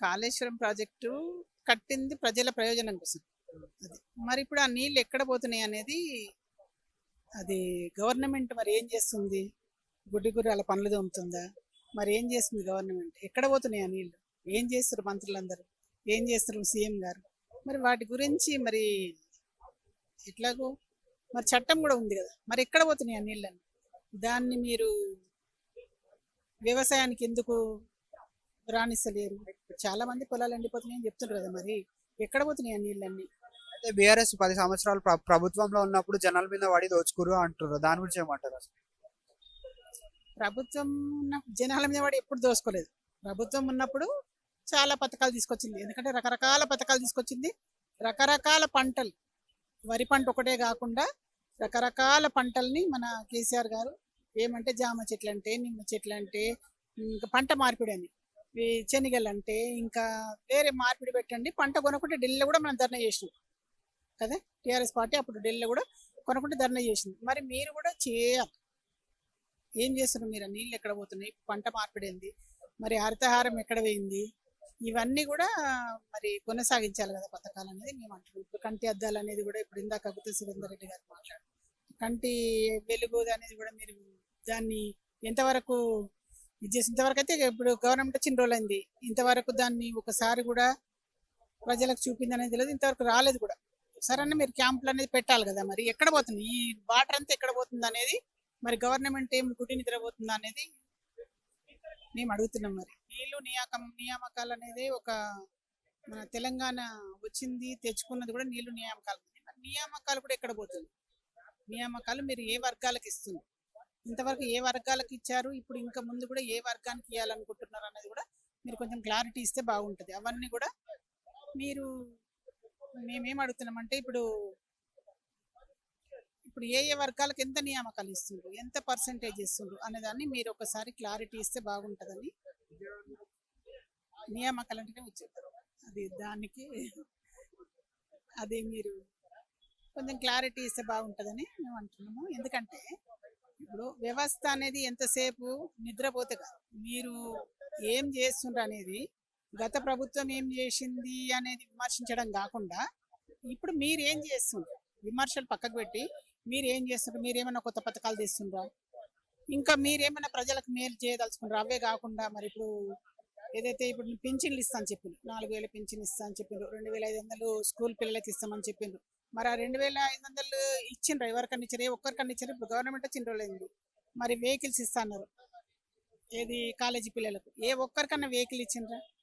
Kaleshwaram project కట్టింది ప్రజల ప్రయోజనం కోసం. అది. మరి ఇప్పుడు ఆ నీళ్ళు ఎక్కడ పోతున్నాయి అనేది అది గవర్నమెంట్ మరి ఏం చేస్తుంది? గుడ్డి గుర్రాల పనులు తోముతుందా? మరి ఏం చేస్తుంది గవర్నమెంట్? ఎక్కడ పోతున్నాయి ఆ నీళ్ళు? ఏం చేస్తారు మంత్రులందరూ? ఏం చేస్తారు సీఎం గారు? మరి వాటి గురించి మరి ఎట్లాగో మరి చట్టం కూడా ఉంది కదా! మరి ఎక్కడ పోతున్నాయి ఆ నీళ్ళని? దాన్ని మీరు వ్యవసాయానికి ఎందుకు రాణిస్తలేరు? చాలా మంది పొలాలు ఎండిపోతున్నాయని చెప్తుండ్రు కదా మరి. ఎక్కడ పోతున్నాయి ఆ నీళ్ళన్నీ? అయితే బీఆర్ఎస్ 10 సంవత్సరాలు ప్రభుత్వంలో ఉన్నప్పుడు జనాల మీద పడి దోచుకుర్రు అంటుర్రు. దాని గురించి ఏమంటారు అసలు? ప్రభుత్వం జనాల మీద వాడు ఎప్పుడు దోసుకోలేదు. ప్రభుత్వం ఉన్నప్పుడు చాలా పథకాలు తీసుకొచ్చింది. ఎందుకంటే రకరకాల పథకాలు తీసుకొచ్చింది. రకరకాల పంటలు, వరి పంట ఒకటే కాకుండా రకరకాల పంటల్ని మన కేసీఆర్ గారు ఏమంటే జామ చెట్లు అంటే, నిమ్మ చెట్లు అంటే, ఇంకా పంట మార్పిడి అని, ఈ శనగలు అంటే, ఇంకా వేరే మార్పిడి పెట్టండి పంట కొనుక్కుంటే ఢిల్లీలో కూడా మనం ధర్నా చేసినాం కదా. టీఆర్ఎస్ పార్టీ అప్పుడు ఢిల్లీలో కూడా కొనుక్కుంటే ధర్నా చేసింది. మరి మీరు కూడా చేయాలి. ఏం చేస్తున్నారు మీరు? ఆ నీళ్ళు ఎక్కడ పోతున్నాయి? పంట మార్పిడి ఏంది? మరి హరితహారం ఎక్కడ పోయింది? ఇవన్నీ కూడా మరి కొనసాగించాలి కదా పథకాలు అనేది మేము అంటున్నాం. ఇప్పుడు కంటి అద్దాలు అనేది కూడా ఇప్పుడు ఇందాక అగుతు సురేందర్ రెడ్డి గారు మాట్లాడారు. కంటి వెలుగు అనేది కూడా మీరు దాన్ని ఎంతవరకు ఇది చేసి ఇంతవరకు అయితే ఇప్పుడు గవర్నమెంట్ వచ్చిన రోజులైంది. ఇంతవరకు దాన్ని ఒకసారి కూడా ప్రజలకు చూపింది అనేది తెలియదు. ఇంతవరకు రాలేదు కూడా. సరే మీరు క్యాంపులు అనేది పెట్టాలి కదా. మరి ఎక్కడ పోతుంది ఈ వాటర్ అంతా? ఎక్కడ పోతుంది అనేది మరి గవర్నమెంట్ ఏం గుడి నిద్రపోతుందా అనేది మేము అడుగుతున్నాం. మరి నీళ్లు నియామకాలు అనేది ఒక మన తెలంగాణ వచ్చింది తెచ్చుకున్నది కూడా నీళ్లు నియామకాలు. మరి నియామకాలు కూడా ఎక్కడ పోతుంది? నియామకాలు మీరు ఏ వర్గాలకు ఇస్తుంది? ఇంతవరకు ఏ వర్గాలకు ఇచ్చారు? ఇప్పుడు ఇంకా ముందు కూడా ఏ వర్గానికి ఇవ్వాలనుకుంటున్నారు అనేది కూడా మీరు కొంచెం క్లారిటీ ఇస్తే బాగుంటుంది. అవన్నీ కూడా మీరు మేమేం అడుగుతున్నామంటే ఇప్పుడు ఇప్పుడు ఏ ఏ వర్గాలకు ఎంత నియామకాలు ఇస్తుండ్రు, ఎంత పర్సంటేజ్ ఇస్తుండ్రు అనేదాన్ని మీరు ఒకసారి క్లారిటీ ఇస్తే బాగుంటుందని. నియామకాలు అంటేనే వచ్చేది అది. దానికి అది మీరు కొంచెం క్లారిటీ ఇస్తే బాగుంటుందని మేము అంటున్నాము. ఎందుకంటే ఇప్పుడు వ్యవస్థ అనేది ఎంతసేపు నిద్రపోతే కాదు, మీరు ఏం చేస్తుండ్రు అనేది, గత ప్రభుత్వం ఏం చేసింది అనేది విమర్శించడం కాకుండా ఇప్పుడు మీరు ఏం చేస్తుండ్రు విమర్శలు పక్కకు పెట్టి మీరు ఏం చేస్తుండ్రు, మీరేమైనా కొత్త పథకాలు తీస్తుండ్రా, ఇంకా మీరేమైనా ప్రజలకు మేలు చేయదలుచుకుంటారు అవే కాకుండా మరి ఇప్పుడు ఏదైతే ఇప్పుడు పింఛన్లు ఇస్తా అని చెప్పిండ్రు, 4,000 పింఛన్ ఇస్తా అని చెప్పిండ్రు, 2,500 స్కూల్ పిల్లలకి ఇస్తామని చెప్పిండ్రు. మరి ఆ 2,500 ఇచ్చిండ్రు? ఎవరికన్నా ఇచ్చారు? ఏ ఒక్కరికన్నా ఇచ్చారు? ఇప్పుడు గవర్నమెంట్ వచ్చిన రోజులైంది. మరి వెహికల్స్ ఇస్తా అన్నారు, ఏది కాలేజీ పిల్లలకు. ఏ ఒక్కరికన్నా వెహికల్ ఇచ్చిండ్రా?